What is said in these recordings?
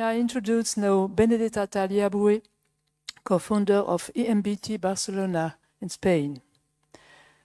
I introduce now Benedetta Tagliabue, co-founder of EMBT Barcelona in Spain.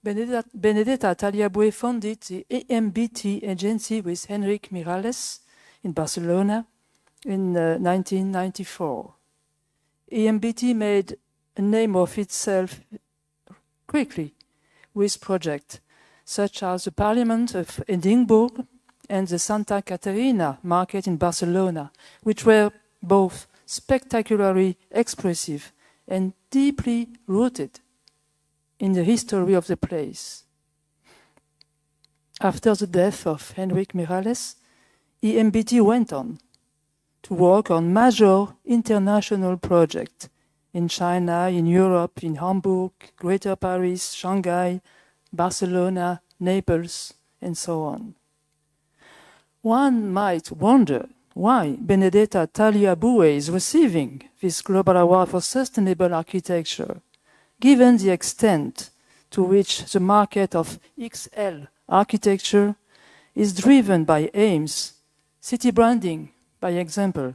Benedetta Tagliabue founded the EMBT agency with Enric Miralles in Barcelona in 1994. EMBT made a name of itself quickly with projects such as the Parliament of Edinburgh and the Santa Caterina market in Barcelona, which were both spectacularly expressive and deeply rooted in the history of the place. After the death of Enric Miralles, EMBT went on to work on major international projects in China, in Europe, in Hamburg, Greater Paris, Shanghai, Barcelona, Naples, and so on. One might wonder why Benedetta Tagliabue is receiving this Global Award for Sustainable Architecture, given the extent to which the market of XL architecture is driven by aims, city branding, by example,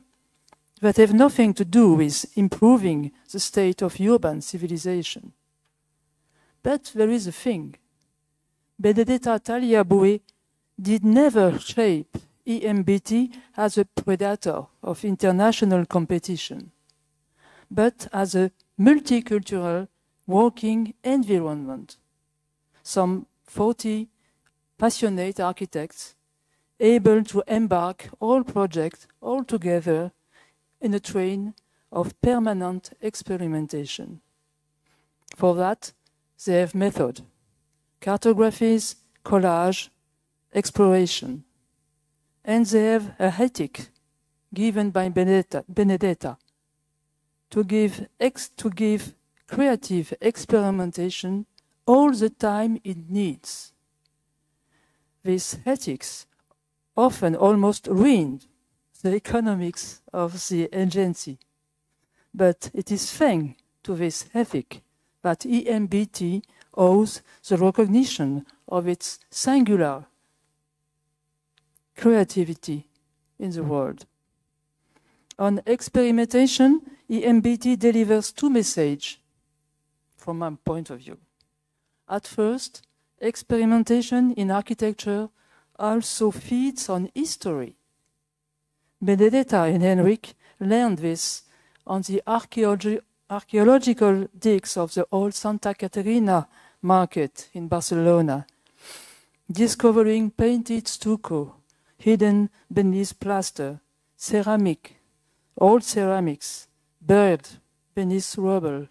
that have nothing to do with improving the state of urban civilization. But there is a thing. Benedetta Tagliabue did never shape EMBT as a predator of international competition, but as a multicultural working environment. Some 40 passionate architects able to embark all projects all together in a train of permanent experimentation. For that, they have method, cartographies, collage, exploration. And they have a ethic given by Benedetta to give creative experimentation all the time it needs. These ethics often almost ruined the economics of the agency. But it is thanks to this ethic that EMBT owes the recognition of its singular creativity in the world. On experimentation, EMBT delivers two messages from my point of view. At first, experimentation in architecture also feeds on history. Benedetta and Enric learned this on the archaeological digs of the old Santa Caterina market in Barcelona, discovering painted stucco hidden beneath plaster, ceramic, old ceramics, buried beneath rubble.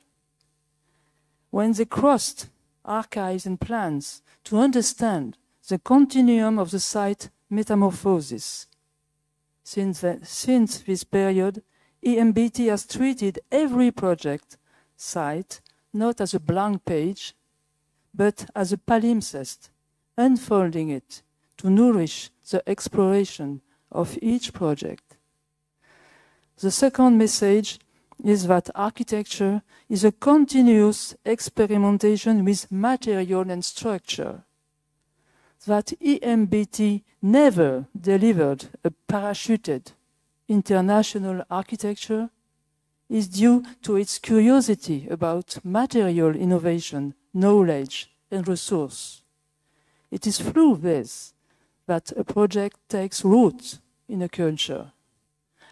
When they crossed archives and plans to understand the continuum of the site metamorphosis. Since this period, EMBT has treated every project site not as a blank page, but as a palimpsest, unfolding it to nourish the exploration of each project. The second message is that architecture is a continuous experimentation with material and structure. That EMBT never delivered a parachuted international architecture is due to its curiosity about material innovation, knowledge, and resource. It is through this that a project takes root in a culture,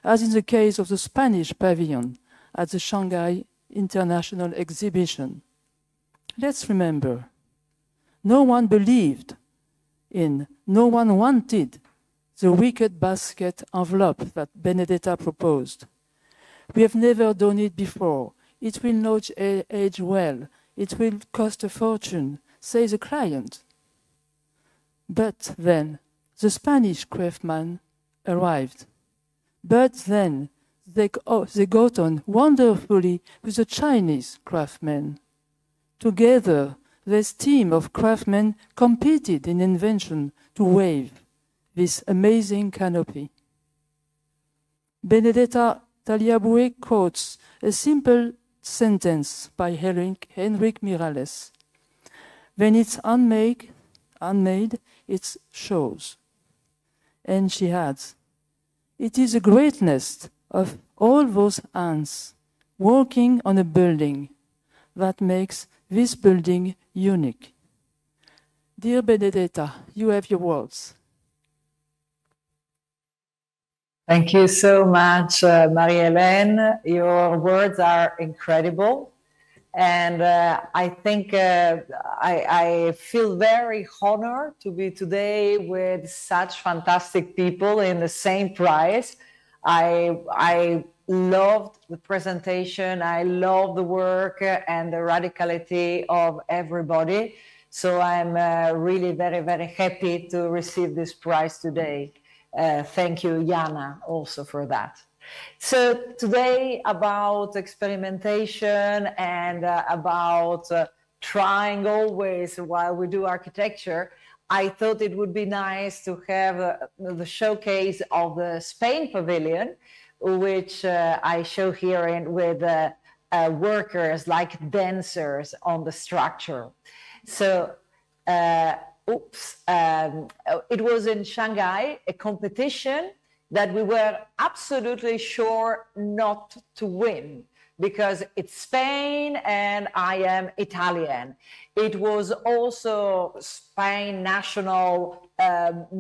as in the case of the Spanish pavilion at the Shanghai International Exhibition. Let's remember, no one believed in, no one wanted the wicked basket envelope that Benedetta proposed. We have never done it before. It will not age well. It will cost a fortune, says the client. But then the Spanish craftsman arrived. But then they got on wonderfully with the Chinese craftsmen. Together, this team of craftsmen competed in invention to wave this amazing canopy. Benedetta Tagliabue quotes a simple sentence by Enric Miralles. When it's unmade, it shows. And she adds, it is a greatness of all those hands working on a building that makes this building unique. Dear Benedetta, you have your words. Thank you so much, Marie-Hélène. Your words are incredible. And I think I feel very honored to be today with such fantastic people in the same prize. I loved the presentation. I love the work and the radicality of everybody. So I'm really very, very happy to receive this prize today. Thank you, Jana, also for that. So today about experimentation and about trying always while we do architecture, I thought it would be nice to have the showcase of the Spain Pavilion, which I show here with workers like dancers on the structure. So, it was in Shanghai, a competition that we were absolutely sure not to win because it's Spain and I am Italian. It was also Spain national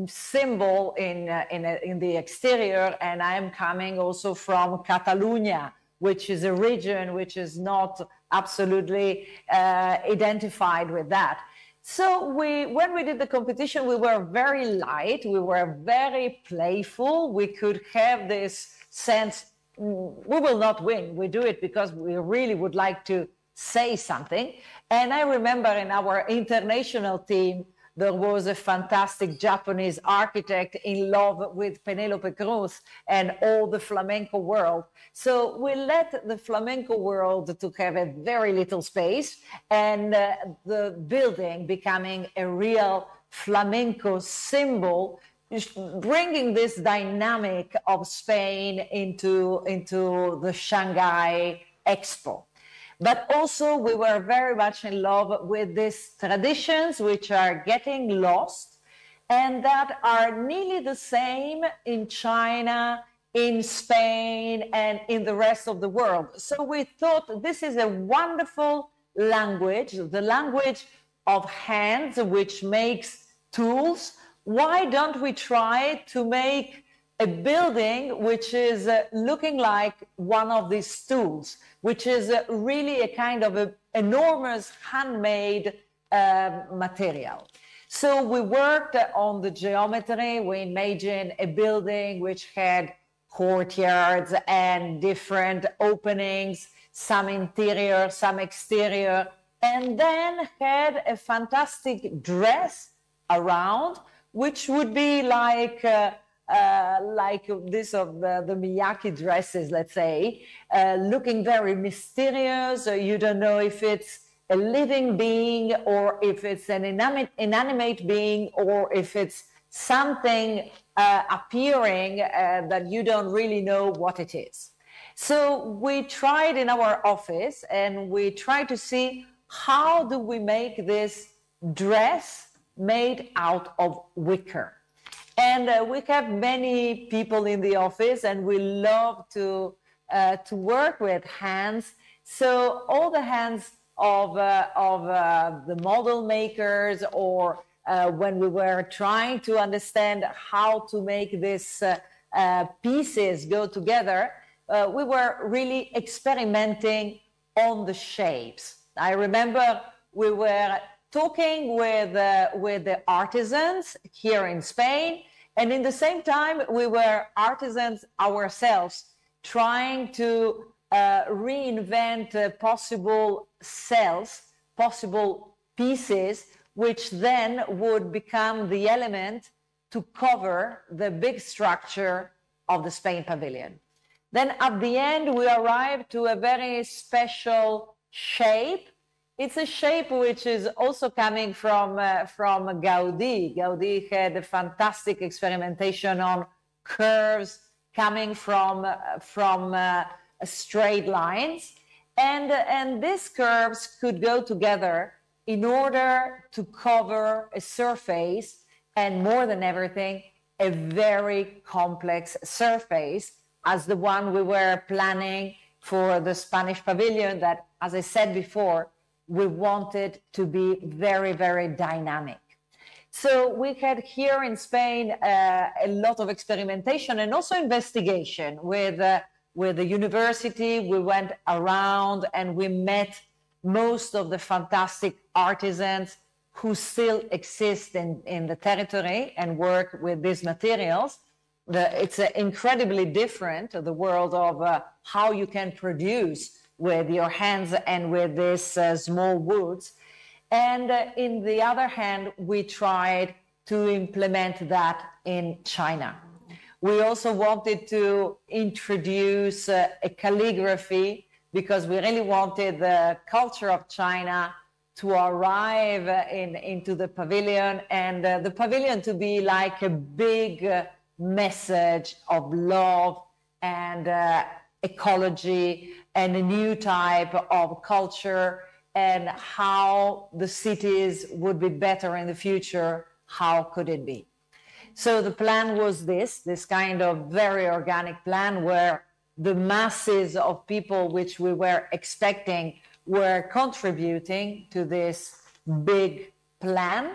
symbol in the exterior, and I'm coming also from Catalonia, which is a region which is not absolutely identified with that. So when we did the competition, we were very light, we were very playful. We could have this sense, we will not win. We do it because we really would like to say something. And I remember in our international team, there was a fantastic Japanese architect in love with Penelope Cruz and all the flamenco world. So we let the flamenco world to have a very little space and the building becoming a real flamenco symbol, bringing this dynamic of Spain into the Shanghai Expo. But also we were very much in love with these traditions which are getting lost and that are nearly the same in China, in Spain, and in the rest of the world. So we thought this is a wonderful language, the language of hands, which makes tools. Why don't we try to make a building which is looking like one of these tools, which is really a kind of an enormous handmade material. So we worked on the geometry. We imagined a building which had courtyards and different openings, some interior, some exterior, and then had a fantastic dress around, which would be like this of the Miyake dresses, let's say, looking very mysterious. You don't know if it's a living being or if it's an inanimate being or if it's something appearing that you don't really know what it is. So we tried in our office and we tried to see how do we make this dress made out of wicker. And we have many people in the office and we love to work with hands. So all the hands of the model makers or when we were trying to understand how to make these pieces go together, we were really experimenting on the shapes. I remember we were talking with the artisans here in Spain, and in the same time we were artisans ourselves, trying to reinvent possible cells, possible pieces, which then would become the element to cover the big structure of the Spain Pavilion. Then at the end we arrived to a very special shape. It's a shape which is also coming from Gaudí. Gaudí had a fantastic experimentation on curves coming from straight lines. And these curves could go together in order to cover a surface and more than everything, a very complex surface as the one we were planning for the Spanish pavilion that, as I said before, we wanted to be very, very dynamic. So we had here in Spain a lot of experimentation and also investigation with the university. We went around and we met most of the fantastic artisans who still exist in the territory and work with these materials. It's incredibly different, the world of how you can produce with your hands and with these small woods. And in the other hand, we tried to implement that in China. We also wanted to introduce a calligraphy because we really wanted the culture of China to arrive into the pavilion, and the pavilion to be like a big message of love and ecology and a new type of culture, and how the cities would be better in the future. How could it be? So the plan was this kind of very organic plan where the masses of people which we were expecting were contributing to this big plan.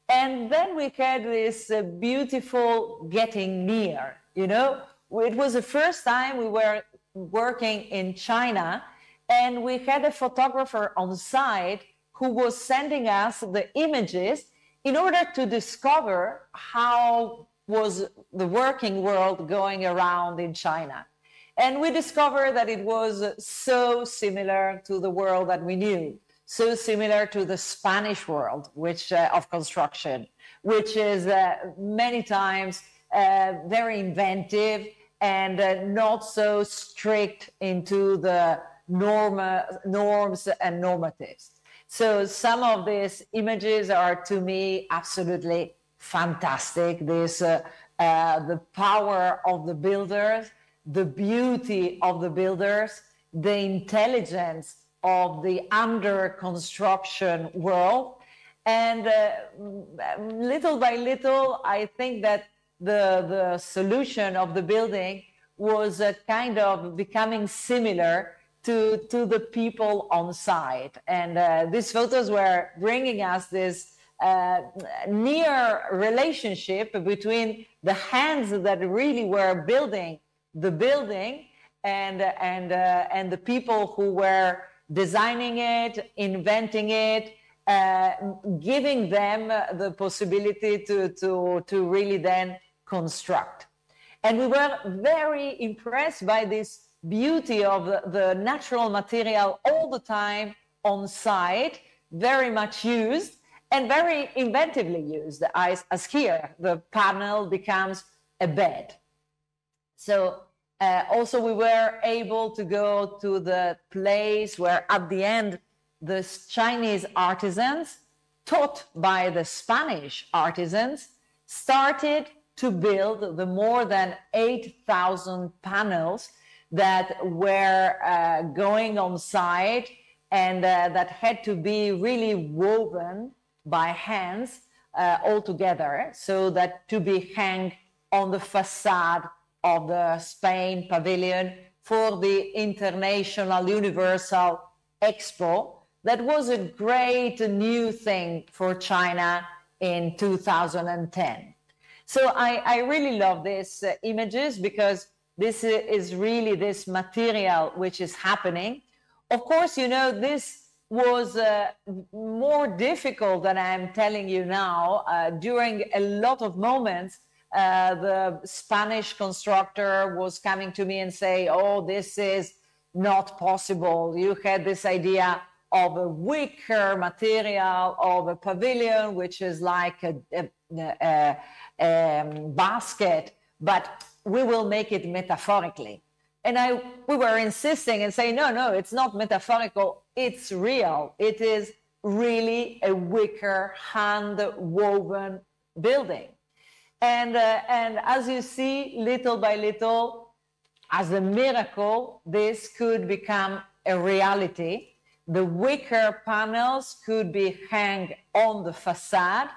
And then we had this beautiful getting near, you know. It was the first time we were working in China, and we had a photographer on site who was sending us the images in order to discover how was the working world going around in China. And we discovered that it was so similar to the world that we knew, so similar to the Spanish world, which of construction, which is many times very inventive and not so strict into the norms and normatives. So some of these images are, to me, absolutely fantastic. This, the power of the builders, the beauty of the builders, the intelligence of the under construction world. And little by little, I think that the solution of the building was kind of becoming similar to the people on site. And these photos were bringing us this near relationship between the hands that really were building the building and the people who were designing it, inventing it, giving them the possibility to really then construct. And we were very impressed by this beauty of the natural material all the time on site, very much used and very inventively used, as here the panel becomes a bed. So also we were able to go to the place where at the end the Chinese artisans, taught by the Spanish artisans, started to build the more than 8,000 panels that were going on site and that had to be really woven by hands all together, so that to be hung on the facade of the Spain pavilion for the International Universal Expo. That was a great new thing for China in 2010. So I really love these images because this is really this material which is happening. Of course, you know, this was more difficult than I'm telling you now. During a lot of moments, the Spanish constructor was coming to me and say, oh, this is not possible. You had this idea of a wicker material, of a pavilion, which is like a basket, but we will make it metaphorically. And we were insisting and saying, no, it's not metaphorical, it's real. It is really a wicker, hand-woven building. And as you see, little by little, as a miracle, this could become a reality. The wicker panels could be hung on the facade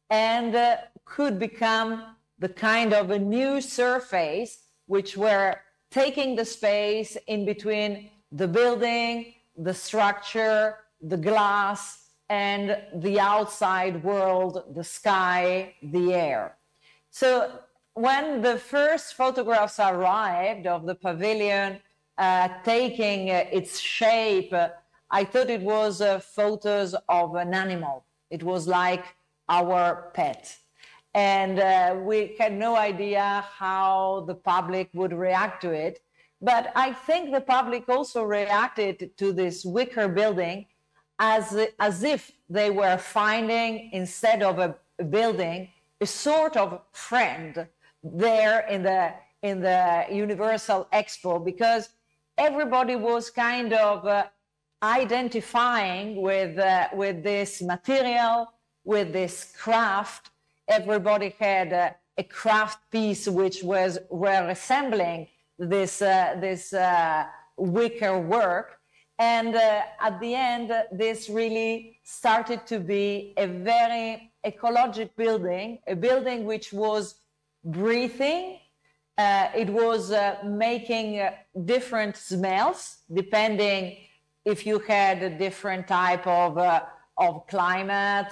and could become the kind of a new surface which were taking the space in between the building, the structure, the glass, and the outside world, the sky, the air. So when the first photographs arrived of the pavilion taking its shape, I thought it was photos of an animal. It was like our pet. And we had no idea how the public would react to it. But I think the public also reacted to this wicker building as if they were finding, instead of a building, a sort of friend there in the Universal Expo, because everybody was kind of identifying with this material, with this craft. Everybody had a craft piece which were resembling this wicker work. And at the end, this really started to be a very ecologic building, a building which was breathing. It was making different smells, depending if you had a different type of climate,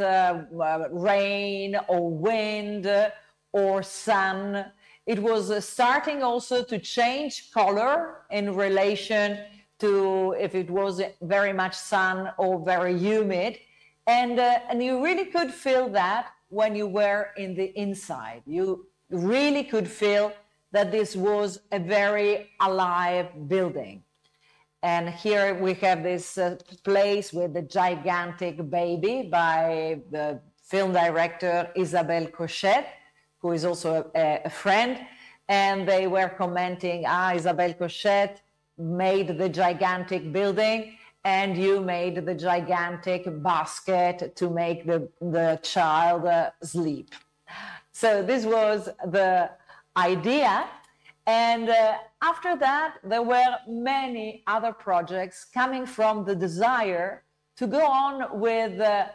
rain or wind or sun. It was starting also to change color in relation to if it was very much sun or very humid. And you really could feel that when you were in the inside. You really could feel that this was a very alive building. And here we have this place with the gigantic baby by the film director Isabelle Cochette, who is also a friend. And they were commenting, Isabelle Cochette made the gigantic building and you made the gigantic basket to make the child sleep. So this was the idea. And after that, there were many other projects coming from the desire to go on with a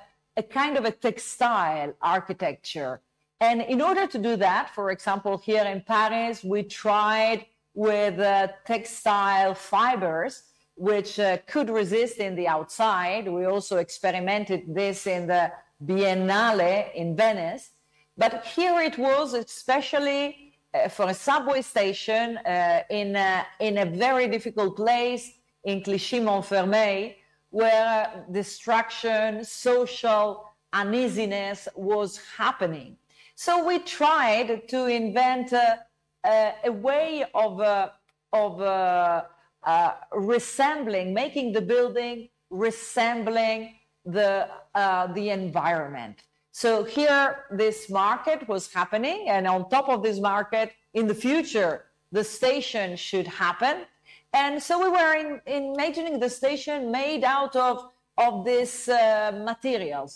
kind of a textile architecture. And in order to do that, for example, here in Paris, we tried with textile fibers, which could resist in the outside. We also experimented this in the Biennale in Venice. But here it was especially for a subway station in a very difficult place in Clichy-Montfermeil, where destruction, social uneasiness was happening. So we tried to invent a way of resembling, making the building resembling the environment. So here, this market was happening, and on top of this market, in the future, the station should happen. And so we were imagining the station made out of these materials,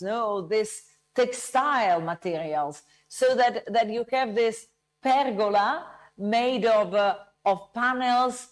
this textile materials, so that you have this pergola made of panels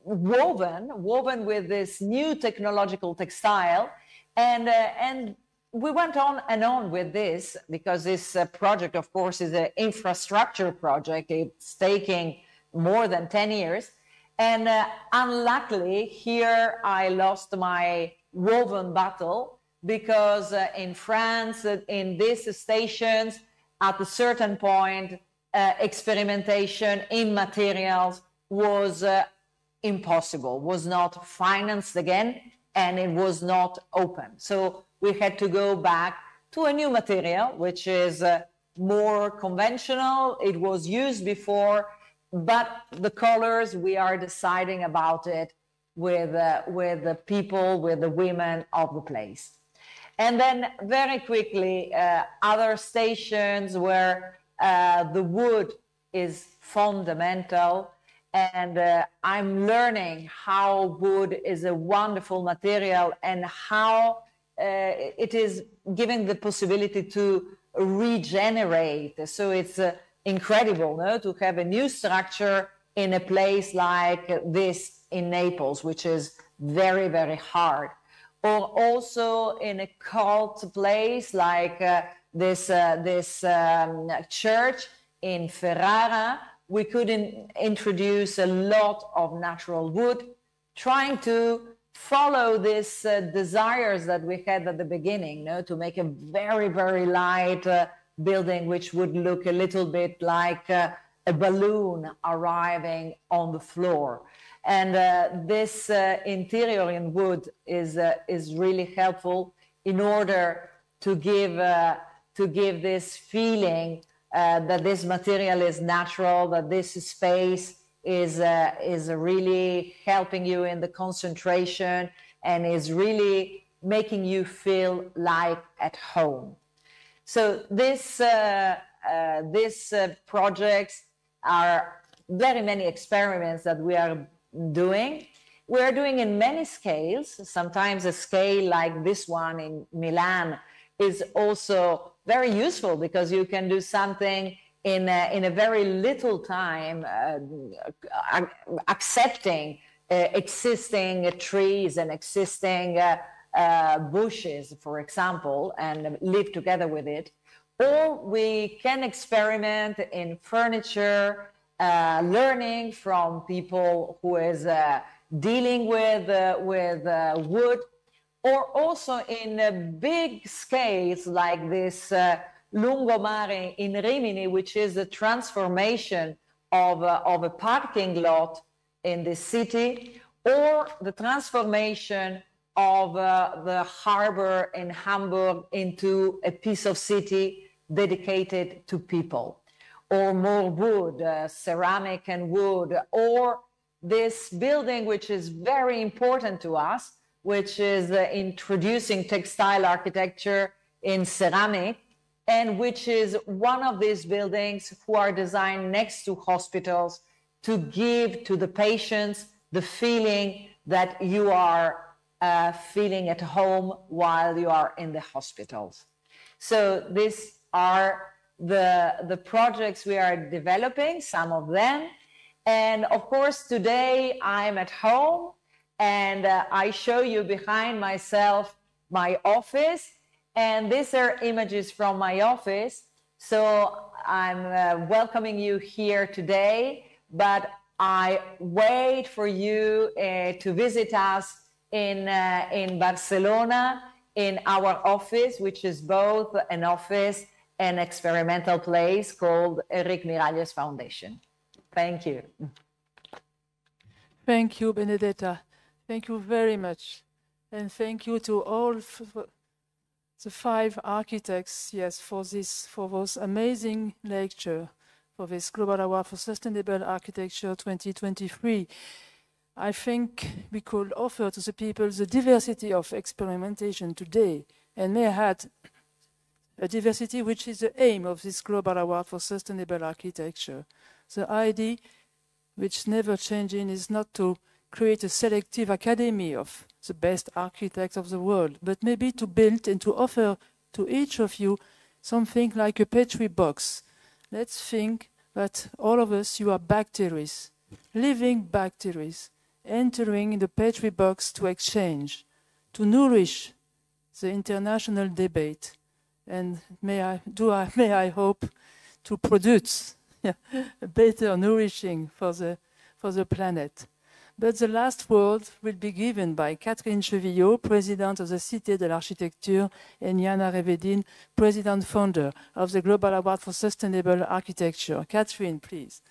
woven with this new technological textile, and we went on and on with this, because this project, of course, is an infrastructure project. It's taking more than 10 years. And unluckily, here I lost my woven battle, because in France, in these stations, at a certain point, experimentation in materials was impossible, was not financed again, and it was not open. So we had to go back to a new material, which is more conventional. It was used before, but the colors, we are deciding about it with the people, with the women of the place. And then very quickly, other stations where the wood is fundamental. And I'm learning how wood is a wonderful material and how it is giving the possibility to regenerate. So it's incredible, no? To have a new structure in a place like this in Naples, which is very, very hard. Or also in a cult place like this church in Ferrara, we could introduce a lot of natural wood, trying to follow these desires that we had at the beginning, to make a very, very light building, which would look a little bit like a balloon arriving on the floor. And this interior in wood is really helpful in order to give this feeling that this material is natural, that this space is really helping you in the concentration and is really making you feel like at home. So these projects are very many experiments that we are doing. We're doing in many scales. Sometimes a scale like this one in Milan is also very useful because you can do something in a very little time, accepting existing trees and existing bushes, for example, and live together with it. Or we can experiment in furniture, learning from people who is dealing with wood, or also in big scales like this Lungomare in Rimini, which is a transformation of a parking lot in the city, or the transformation of the harbor in Hamburg into a piece of city dedicated to people, or more wood, ceramic and wood, or this building, which is very important to us, which is introducing textile architecture in ceramic, and which is one of these buildings who are designed next to hospitals to give to the patients the feeling that you are feeling at home while you are in the hospitals. So these are the projects we are developing, some of them. And of course, today I'm at home and I show you behind myself my office. And these are images from my office. So I'm welcoming you here today, but I wait for you to visit us in Barcelona, in our office, which is both an office and experimental place called Erik Miralles Foundation. Thank you. Thank you, Benedetta. Thank you very much. And thank you to all the 5 architects, yes, for those amazing lecture, for this Global Award for Sustainable Architecture 2023. I think we could offer to the people the diversity of experimentation today, and may add a diversity which is the aim of this Global Award for Sustainable Architecture. The idea, which never changing, is not to create a selective academy of the best architects of the world, but maybe to build and to offer to each of you something like a petri box. Let's think that all of us, you are bacteria, living bacteria, entering the petri box to exchange, to nourish the international debate, and may I hope to produce a better nourishing for the planet. But the last word will be given by Catherine Chevillot, President of the Cité de l'Architecture, and Jana Revedin, President Founder of the Global Award for Sustainable Architecture. Catherine, please.